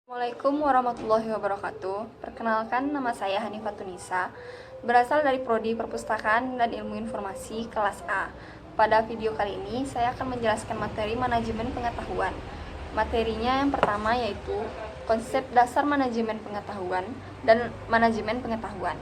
Assalamualaikum warahmatullahi wabarakatuh. Perkenalkan, nama saya Hanifah Tunisa, berasal dari Prodi Perpustakaan dan Ilmu Informasi kelas A. Pada video kali ini, saya akan menjelaskan materi manajemen pengetahuan. Materinya yang pertama yaitu konsep dasar manajemen pengetahuan dan manajemen pengetahuan.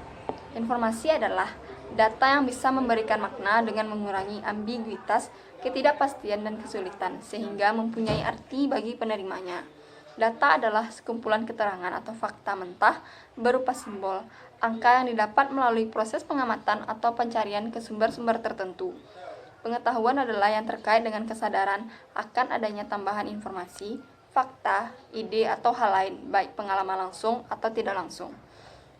Informasi adalah data yang bisa memberikan makna dengan mengurangi ambiguitas, ketidakpastian, dan kesulitan, sehingga mempunyai arti bagi penerimanya. Data adalah sekumpulan keterangan atau fakta mentah berupa simbol, angka yang didapat melalui proses pengamatan atau pencarian ke sumber-sumber tertentu. Pengetahuan adalah yang terkait dengan kesadaran akan adanya tambahan informasi, fakta, ide, atau hal lain, baik pengalaman langsung atau tidak langsung.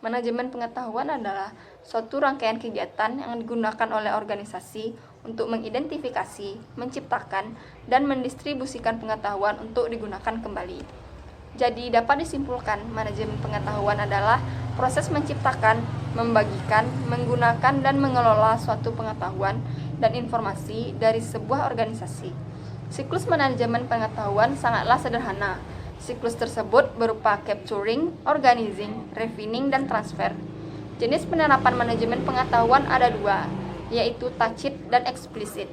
Manajemen pengetahuan adalah suatu rangkaian kegiatan yang digunakan oleh organisasi untuk mengidentifikasi, menciptakan, dan mendistribusikan pengetahuan untuk digunakan kembali. Jadi dapat disimpulkan, manajemen pengetahuan adalah proses menciptakan, membagikan, menggunakan, dan mengelola suatu pengetahuan dan informasi dari sebuah organisasi. Siklus manajemen pengetahuan sangatlah sederhana. Siklus tersebut berupa capturing, organizing, refining, dan transfer. Jenis penerapan manajemen pengetahuan ada dua, yaitu tacit dan eksplisit.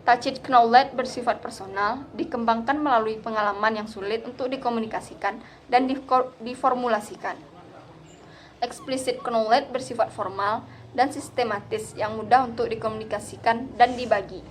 Tacit knowledge bersifat personal, dikembangkan melalui pengalaman yang sulit untuk dikomunikasikan dan diformulasikan. Explicit knowledge bersifat formal dan sistematis yang mudah untuk dikomunikasikan dan dibagi.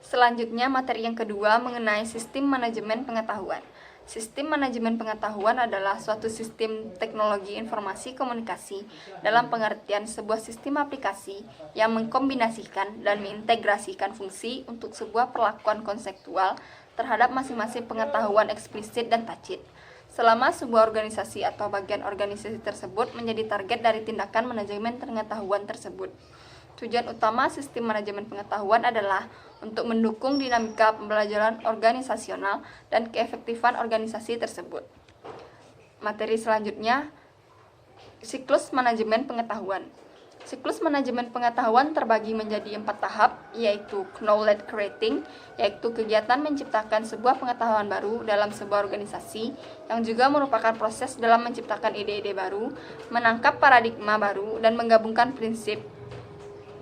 Selanjutnya, materi yang kedua mengenai sistem manajemen pengetahuan. Sistem manajemen pengetahuan adalah suatu sistem teknologi informasi komunikasi dalam pengertian sebuah sistem aplikasi yang mengkombinasikan dan mengintegrasikan fungsi untuk sebuah perlakuan konseptual terhadap masing-masing pengetahuan eksplisit dan tacit. Selama sebuah organisasi atau bagian organisasi tersebut menjadi target dari tindakan manajemen pengetahuan tersebut. Tujuan utama sistem manajemen pengetahuan adalah untuk mendukung dinamika pembelajaran organisasional dan keefektifan organisasi tersebut. Materi selanjutnya, siklus manajemen pengetahuan. Siklus manajemen pengetahuan terbagi menjadi 4 tahap, yaitu knowledge creating, yaitu kegiatan menciptakan sebuah pengetahuan baru dalam sebuah organisasi, yang juga merupakan proses dalam menciptakan ide-ide baru, menangkap paradigma baru, dan menggabungkan prinsip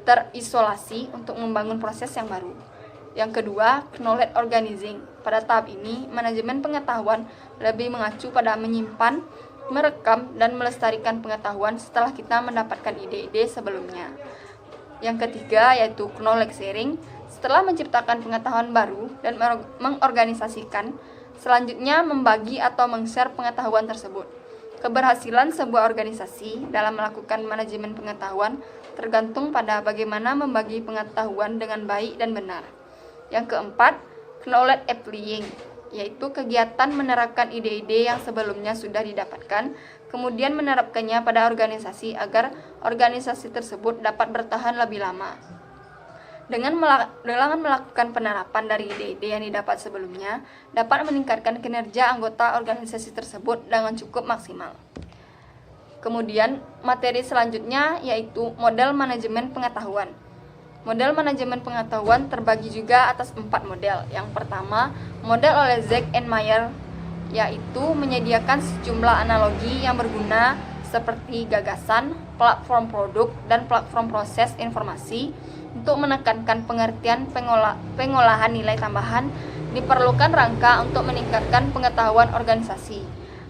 terisolasi untuk membangun proses yang baru. Yang kedua, knowledge organizing. Pada tahap ini, manajemen pengetahuan lebih mengacu pada menyimpan, merekam, dan melestarikan pengetahuan setelah kita mendapatkan ide-ide sebelumnya. Yang ketiga, yaitu knowledge sharing. Setelah menciptakan pengetahuan baru dan mengorganisasikan, selanjutnya membagi atau meng-share pengetahuan tersebut. Keberhasilan sebuah organisasi dalam melakukan manajemen pengetahuan tergantung pada bagaimana membagi pengetahuan dengan baik dan benar. Yang keempat, knowledge applying, yaitu kegiatan menerapkan ide-ide yang sebelumnya sudah didapatkan, kemudian menerapkannya pada organisasi agar organisasi tersebut dapat bertahan lebih lama. Dengan melakukan penerapan dari ide-ide yang didapat sebelumnya, dapat meningkatkan kinerja anggota organisasi tersebut dengan cukup maksimal. Kemudian, materi selanjutnya yaitu model manajemen pengetahuan. Model manajemen pengetahuan terbagi juga atas 4 model. Yang pertama, model oleh Zek and Mayer, yaitu menyediakan sejumlah analogi yang berguna seperti gagasan, platform produk, dan platform proses informasi. Untuk menekankan pengertian pengolahan nilai tambahan, diperlukan rangka untuk meningkatkan pengetahuan organisasi.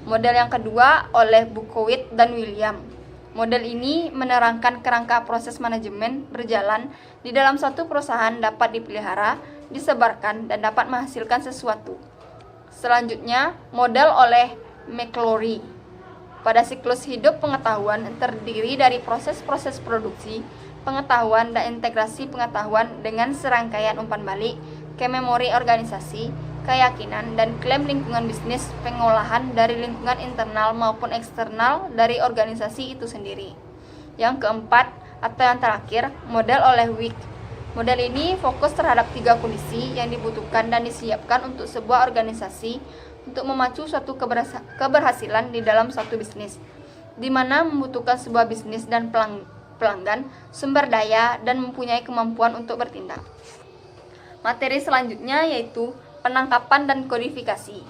Model yang kedua oleh Bukowitz dan William. Model ini menerangkan kerangka proses manajemen berjalan di dalam suatu perusahaan dapat dipelihara, disebarkan, dan dapat menghasilkan sesuatu. Selanjutnya, model oleh McClory. Pada siklus hidup pengetahuan terdiri dari proses-proses produksi, pengetahuan, dan integrasi pengetahuan dengan serangkaian umpan balik ke memori organisasi, keyakinan, dan klaim lingkungan bisnis, pengolahan dari lingkungan internal maupun eksternal dari organisasi itu sendiri. Yang keempat, atau yang terakhir, model oleh Wick. Model ini fokus terhadap 3 kondisi yang dibutuhkan dan disiapkan untuk sebuah organisasi untuk memacu suatu keberhasilan di dalam suatu bisnis, di mana membutuhkan sebuah bisnis dan pelanggan, sumber daya, dan mempunyai kemampuan untuk bertindak. Materi selanjutnya yaitu penangkapan dan kodifikasi.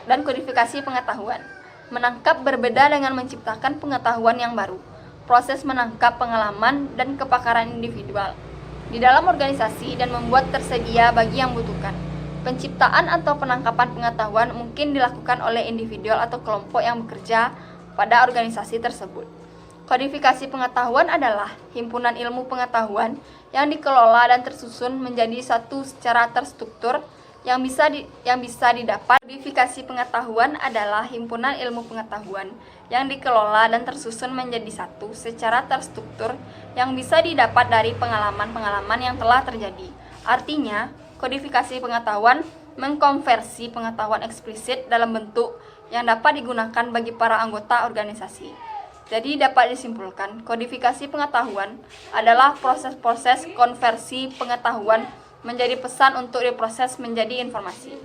dan kodifikasi pengetahuan. Menangkap berbeda dengan menciptakan pengetahuan yang baru. Proses menangkap pengalaman dan kepakaran individual di dalam organisasi dan membuat tersedia bagi yang membutuhkan. Penciptaan atau penangkapan pengetahuan mungkin dilakukan oleh individu atau kelompok yang bekerja pada organisasi tersebut. Kodifikasi pengetahuan adalah himpunan ilmu pengetahuan yang dikelola dan tersusun menjadi satu secara terstruktur yang bisa didapat. Kodifikasi pengetahuan adalah himpunan ilmu pengetahuan yang dikelola dan tersusun menjadi satu secara terstruktur yang bisa didapat dari pengalaman-pengalaman yang telah terjadi. Artinya, kodifikasi pengetahuan mengkonversi pengetahuan eksplisit dalam bentuk yang dapat digunakan bagi para anggota organisasi. Jadi dapat disimpulkan, kodifikasi pengetahuan adalah proses-proses konversi pengetahuan menjadi pesan untuk diproses menjadi informasi.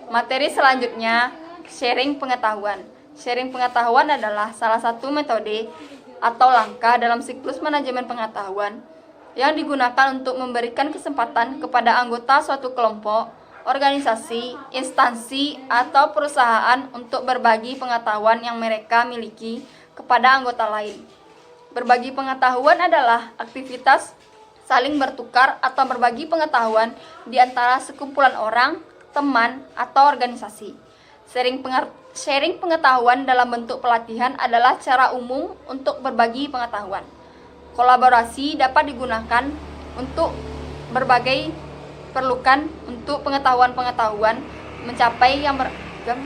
Materi selanjutnya, sharing pengetahuan. Sharing pengetahuan adalah salah satu metode atau langkah dalam siklus manajemen pengetahuan yang digunakan untuk memberikan kesempatan kepada anggota suatu kelompok, organisasi, instansi, atau perusahaan untuk berbagi pengetahuan yang mereka miliki kepada anggota lain. Berbagi pengetahuan adalah aktivitas saling bertukar atau berbagi pengetahuan di antara sekumpulan orang, teman, atau organisasi. Sharing pengetahuan dalam bentuk pelatihan adalah cara umum untuk berbagi pengetahuan. Kolaborasi dapat digunakan untuk berbagai perlukan untuk pengetahuan-pengetahuan mencapai yang beragam.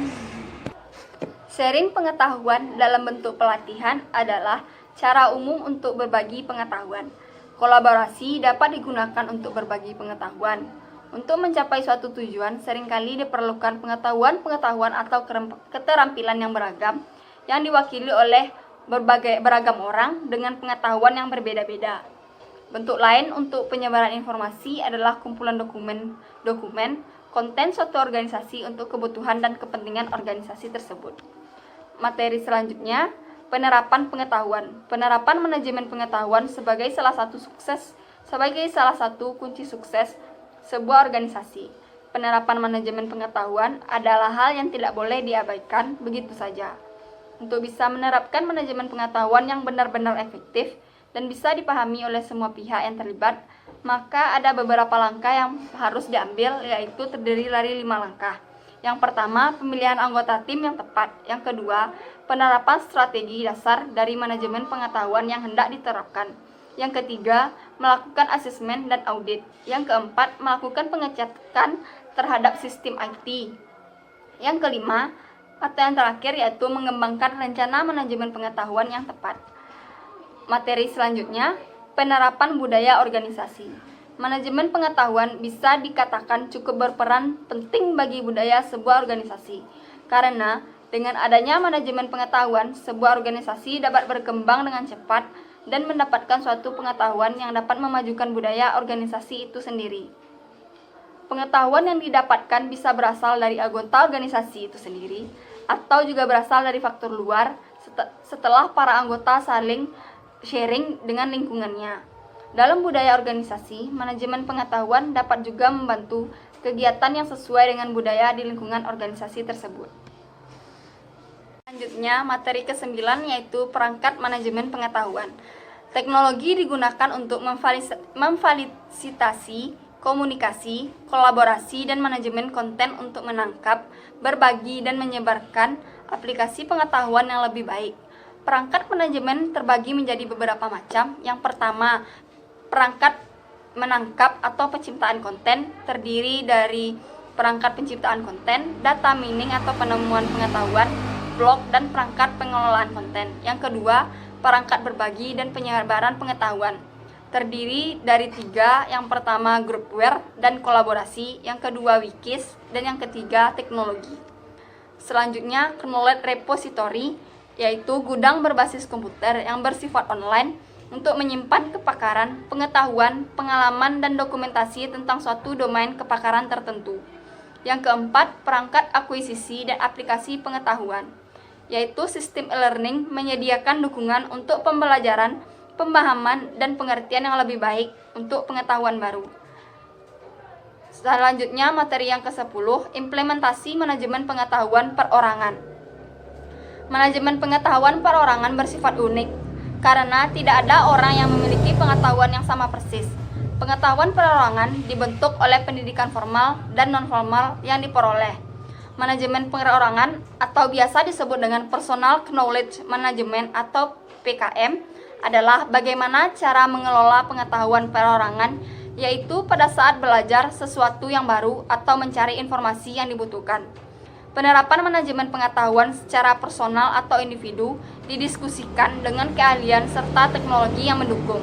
Sharing pengetahuan dalam bentuk pelatihan adalah cara umum untuk berbagi pengetahuan. Kolaborasi dapat digunakan untuk berbagi pengetahuan. Untuk mencapai suatu tujuan, seringkali diperlukan pengetahuan atau keterampilan yang beragam yang diwakili oleh beragam orang dengan pengetahuan yang berbeda-beda. Bentuk lain untuk penyebaran informasi adalah kumpulan dokumen konten suatu organisasi untuk kebutuhan dan kepentingan organisasi tersebut. Materi selanjutnya, penerapan pengetahuan. Penerapan manajemen pengetahuan sebagai salah satu kunci sukses sebuah organisasi. Penerapan manajemen pengetahuan adalah hal yang tidak boleh diabaikan begitu saja. Untuk bisa menerapkan manajemen pengetahuan yang benar-benar efektif dan bisa dipahami oleh semua pihak yang terlibat, maka ada beberapa langkah yang harus diambil, yaitu terdiri dari 5 langkah. Yang pertama, pemilihan anggota tim yang tepat. Yang kedua, penerapan strategi dasar dari manajemen pengetahuan yang hendak diterapkan. Yang ketiga, melakukan asesmen dan audit. Yang keempat, melakukan pengecekan terhadap sistem IT. Yang kelima, atau yang terakhir, yaitu mengembangkan rencana manajemen pengetahuan yang tepat. Materi selanjutnya, penerapan budaya organisasi. Manajemen pengetahuan bisa dikatakan cukup berperan penting bagi budaya sebuah organisasi. Karena dengan adanya manajemen pengetahuan, sebuah organisasi dapat berkembang dengan cepat dan mendapatkan suatu pengetahuan yang dapat memajukan budaya organisasi itu sendiri. Pengetahuan yang didapatkan bisa berasal dari anggota organisasi itu sendiri, atau juga berasal dari faktor luar setelah para anggota saling sharing dengan lingkungannya. Dalam budaya organisasi, manajemen pengetahuan dapat juga membantu kegiatan yang sesuai dengan budaya di lingkungan organisasi tersebut. Selanjutnya, materi ke-9 yaitu perangkat manajemen pengetahuan. Teknologi digunakan untuk memfasilitasi komunikasi, kolaborasi, dan manajemen konten untuk menangkap, berbagi, dan menyebarkan aplikasi pengetahuan yang lebih baik. Perangkat manajemen terbagi menjadi beberapa macam. Yang pertama, perangkat menangkap atau penciptaan konten terdiri dari perangkat penciptaan konten, data mining atau penemuan pengetahuan, blog, dan perangkat pengelolaan konten. Yang kedua, perangkat berbagi dan penyebaran pengetahuan terdiri dari 3. Yang pertama, groupware dan kolaborasi. Yang kedua, wikis, dan yang ketiga, teknologi. Selanjutnya, knowledge repository, yaitu gudang berbasis komputer yang bersifat online untuk menyimpan kepakaran, pengetahuan, pengalaman, dan dokumentasi tentang suatu domain kepakaran tertentu. Yang keempat, perangkat akuisisi dan aplikasi pengetahuan, yaitu sistem e-learning menyediakan dukungan untuk pembelajaran, pemahaman, dan pengertian yang lebih baik untuk pengetahuan baru. Selanjutnya materi yang ke-10, implementasi manajemen pengetahuan perorangan. Manajemen pengetahuan perorangan bersifat unik karena tidak ada orang yang memiliki pengetahuan yang sama persis. Pengetahuan perorangan dibentuk oleh pendidikan formal dan non-formal yang diperoleh. Manajemen perorangan atau biasa disebut dengan Personal Knowledge Management atau PKM adalah bagaimana cara mengelola pengetahuan perorangan, yaitu pada saat belajar sesuatu yang baru atau mencari informasi yang dibutuhkan. Penerapan manajemen pengetahuan secara personal atau individu didiskusikan dengan keahlian serta teknologi yang mendukung.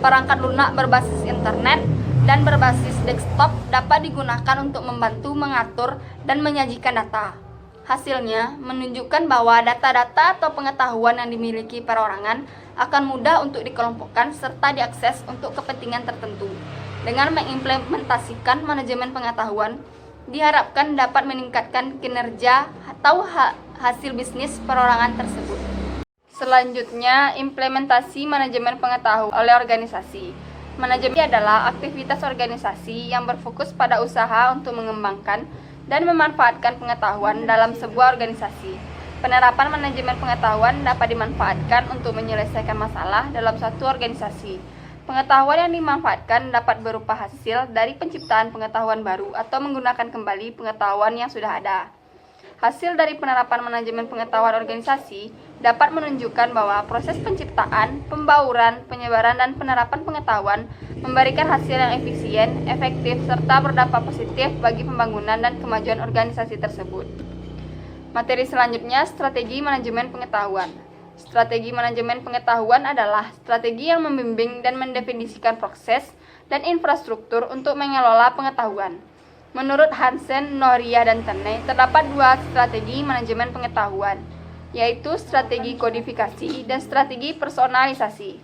Perangkat lunak berbasis internet dan berbasis desktop dapat digunakan untuk membantu mengatur dan menyajikan data. Hasilnya menunjukkan bahwa data-data atau pengetahuan yang dimiliki perorangan akan mudah untuk dikelompokkan serta diakses untuk kepentingan tertentu. Dengan mengimplementasikan manajemen pengetahuan, diharapkan dapat meningkatkan kinerja atau hasil bisnis perorangan tersebut. Selanjutnya, implementasi manajemen pengetahuan oleh organisasi. Manajemen adalah aktivitas organisasi yang berfokus pada usaha untuk mengembangkan dan memanfaatkan pengetahuan dalam sebuah organisasi. Penerapan manajemen pengetahuan dapat dimanfaatkan untuk menyelesaikan masalah dalam suatu organisasi. Pengetahuan yang dimanfaatkan dapat berupa hasil dari penciptaan pengetahuan baru atau menggunakan kembali pengetahuan yang sudah ada. Hasil dari penerapan manajemen pengetahuan organisasi dapat menunjukkan bahwa proses penciptaan, pembauran, penyebaran, dan penerapan pengetahuan memberikan hasil yang efisien, efektif, serta berdampak positif bagi pembangunan dan kemajuan organisasi tersebut. Materi selanjutnya, strategi manajemen pengetahuan. Strategi manajemen pengetahuan adalah strategi yang membimbing dan mendefinisikan proses dan infrastruktur untuk mengelola pengetahuan. Menurut Hansen, Noria, dan Tene, terdapat dua strategi manajemen pengetahuan, yaitu strategi kodifikasi dan strategi personalisasi.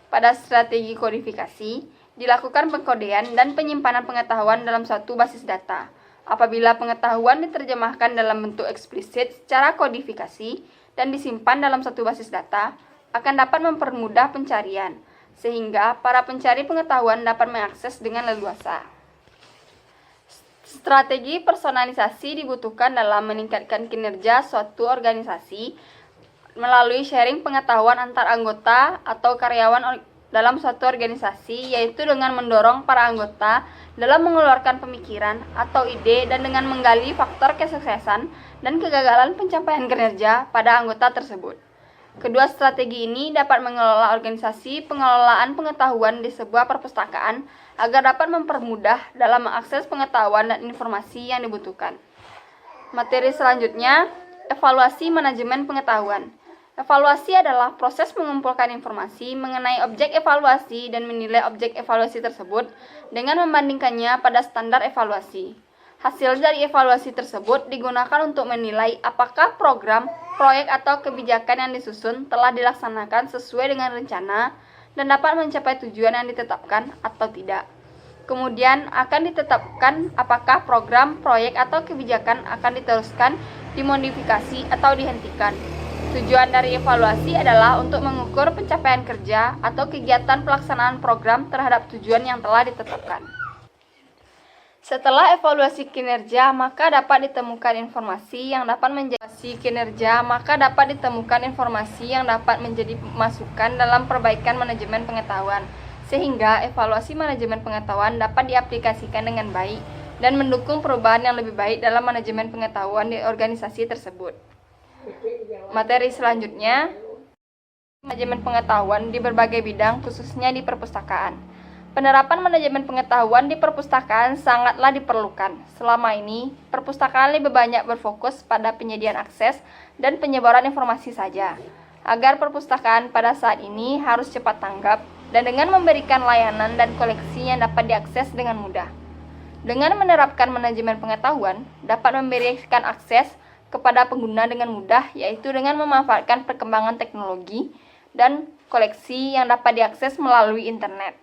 Pada strategi kodifikasi, dilakukan pengkodean dan penyimpanan pengetahuan dalam suatu basis data. Apabila pengetahuan diterjemahkan dalam bentuk eksplisit secara kodifikasi dan disimpan dalam satu basis data, akan dapat mempermudah pencarian, sehingga para pencari pengetahuan dapat mengakses dengan leluasa. Strategi personalisasi dibutuhkan dalam meningkatkan kinerja suatu organisasi melalui sharing pengetahuan antar anggota atau karyawan dalam suatu organisasi, yaitu dengan mendorong para anggota dalam mengeluarkan pemikiran atau ide dan dengan menggali faktor kesuksesan dan kegagalan pencapaian kinerja pada anggota tersebut. Kedua strategi ini dapat mengelola organisasi pengelolaan pengetahuan di sebuah perpustakaan agar dapat mempermudah dalam mengakses pengetahuan dan informasi yang dibutuhkan. Materi selanjutnya, evaluasi manajemen pengetahuan. Evaluasi adalah proses mengumpulkan informasi mengenai objek evaluasi dan menilai objek evaluasi tersebut dengan membandingkannya pada standar evaluasi. Hasil dari evaluasi tersebut digunakan untuk menilai apakah program, proyek, atau kebijakan yang disusun telah dilaksanakan sesuai dengan rencana dan dapat mencapai tujuan yang ditetapkan atau tidak. Kemudian akan ditetapkan apakah program, proyek, atau kebijakan akan diteruskan, dimodifikasi, atau dihentikan. Tujuan dari evaluasi adalah untuk mengukur pencapaian kerja atau kegiatan pelaksanaan program terhadap tujuan yang telah ditetapkan. Setelah evaluasi kinerja, maka dapat ditemukan informasi yang dapat menjadi masukan dalam perbaikan manajemen pengetahuan, sehingga evaluasi manajemen pengetahuan dapat diaplikasikan dengan baik dan mendukung perubahan yang lebih baik dalam manajemen pengetahuan di organisasi tersebut. Materi selanjutnya, manajemen pengetahuan di berbagai bidang, khususnya di perpustakaan. Penerapan manajemen pengetahuan di perpustakaan sangatlah diperlukan. Selama ini, perpustakaan lebih banyak berfokus pada penyediaan akses dan penyebaran informasi saja. Agar perpustakaan pada saat ini harus cepat tanggap dan dengan memberikan layanan dan koleksi yang dapat diakses dengan mudah. Dengan menerapkan manajemen pengetahuan, dapat memberikan akses kepada pengguna dengan mudah, yaitu dengan memanfaatkan perkembangan teknologi dan koleksi yang dapat diakses melalui internet.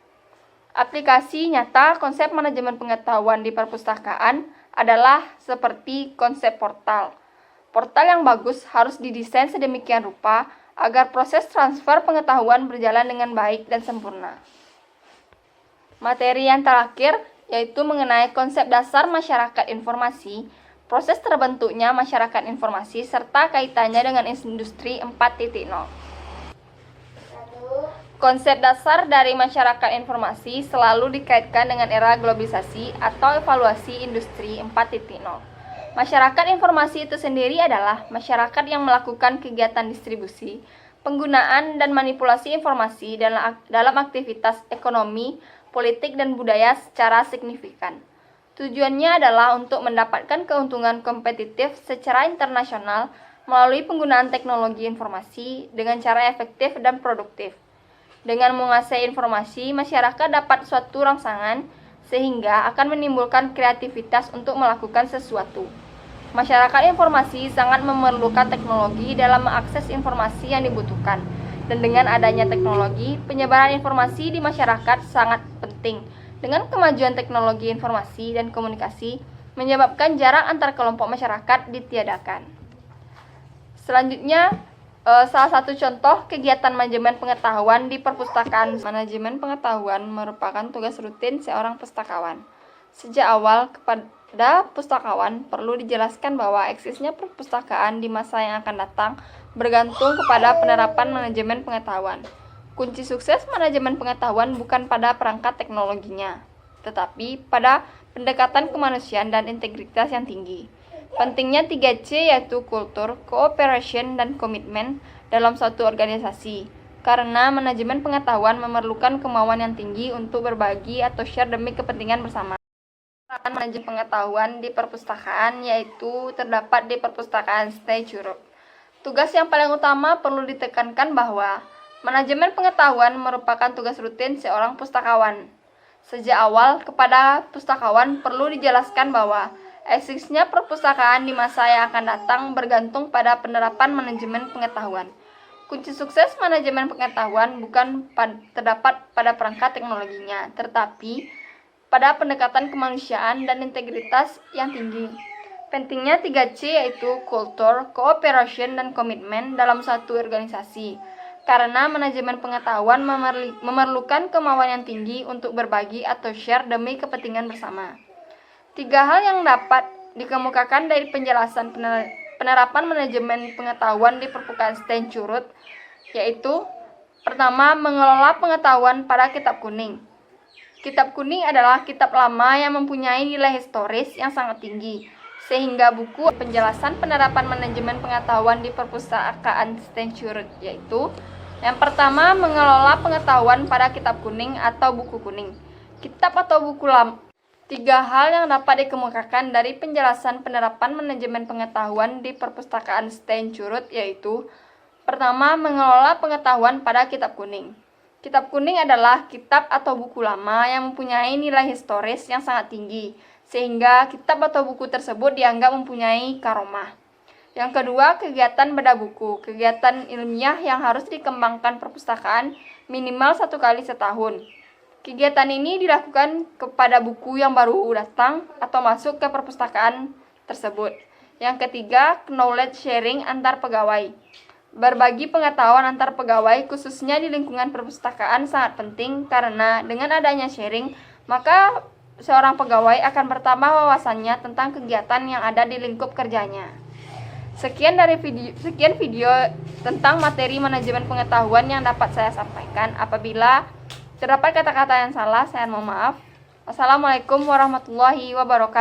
Aplikasi nyata konsep manajemen pengetahuan di perpustakaan adalah seperti konsep portal. Portal yang bagus harus didesain sedemikian rupa agar proses transfer pengetahuan berjalan dengan baik dan sempurna. Materi yang terakhir, yaitu mengenai konsep dasar masyarakat informasi, proses terbentuknya masyarakat informasi, serta kaitannya dengan industri 4.0. Konsep dasar dari masyarakat informasi selalu dikaitkan dengan era globalisasi atau evaluasi industri 4.0. Masyarakat informasi itu sendiri adalah masyarakat yang melakukan kegiatan distribusi, penggunaan, dan manipulasi informasi dalam aktivitas ekonomi, politik, dan budaya secara signifikan. Tujuannya adalah untuk mendapatkan keuntungan kompetitif secara internasional melalui penggunaan teknologi informasi dengan cara efektif dan produktif. Dengan menguasai informasi, masyarakat dapat suatu rangsangan sehingga akan menimbulkan kreativitas untuk melakukan sesuatu. Masyarakat informasi sangat memerlukan teknologi dalam mengakses informasi yang dibutuhkan. Dan dengan adanya teknologi, penyebaran informasi di masyarakat sangat penting. Dengan kemajuan teknologi informasi dan komunikasi, menyebabkan jarak antar kelompok masyarakat ditiadakan. Selanjutnya, salah satu contoh kegiatan manajemen pengetahuan di perpustakaan. Manajemen pengetahuan merupakan tugas rutin seorang pustakawan. Sejak awal, kepada pustakawan perlu dijelaskan bahwa eksisnya perpustakaan di masa yang akan datang bergantung kepada penerapan manajemen pengetahuan. Kunci sukses manajemen pengetahuan bukan pada perangkat teknologinya, tetapi pada pendekatan kemanusiaan dan integritas yang tinggi. Pentingnya 3C yaitu kultur, cooperation, dan komitmen dalam suatu organisasi. Karena manajemen pengetahuan memerlukan kemauan yang tinggi untuk berbagi atau share demi kepentingan bersama. Manajemen pengetahuan di perpustakaan yaitu terdapat di perpustakaan Stay Curug. Tugas yang paling utama perlu ditekankan bahwa manajemen pengetahuan merupakan tugas rutin seorang pustakawan. Sejak awal, kepada pustakawan perlu dijelaskan bahwa eksisnya perpustakaan di masa yang akan datang bergantung pada penerapan manajemen pengetahuan. Kunci sukses manajemen pengetahuan bukan terdapat pada perangkat teknologinya, tetapi pada pendekatan kemanusiaan dan integritas yang tinggi. Pentingnya 3C yaitu kultur, cooperation, dan komitmen dalam suatu organisasi. Karena manajemen pengetahuan memerlukan kemauan yang tinggi untuk berbagi atau share demi kepentingan bersama. 3 hal yang dapat dikemukakan dari penjelasan penerapan manajemen pengetahuan di perpustakaan Stay Curug, yaitu pertama, mengelola pengetahuan pada kitab kuning. Kitab kuning adalah kitab lama yang mempunyai nilai historis yang sangat tinggi, sehingga buku penjelasan penerapan manajemen pengetahuan di perpustakaan Stay Curug, yaitu yang pertama, mengelola pengetahuan pada kitab kuning atau buku kuning. Kitab atau buku lama. 3 hal yang dapat dikemukakan dari penjelasan penerapan manajemen pengetahuan di perpustakaan Stay Curug, yaitu pertama, mengelola pengetahuan pada kitab kuning. Kitab kuning adalah kitab atau buku lama yang mempunyai nilai historis yang sangat tinggi, sehingga kitab atau buku tersebut dianggap mempunyai karomah. Yang kedua, kegiatan bedah buku, kegiatan ilmiah yang harus dikembangkan perpustakaan minimal 1 kali setahun. Kegiatan ini dilakukan kepada buku yang baru datang atau masuk ke perpustakaan tersebut. Yang ketiga, knowledge sharing antar pegawai. Berbagi pengetahuan antar pegawai khususnya di lingkungan perpustakaan sangat penting karena dengan adanya sharing, maka seorang pegawai akan bertambah wawasannya tentang kegiatan yang ada di lingkup kerjanya. Sekian video tentang materi manajemen pengetahuan yang dapat saya sampaikan. Apabila terdapat kata-kata yang salah, saya mohon maaf. Wassalamualaikum warahmatullahi wabarakatuh.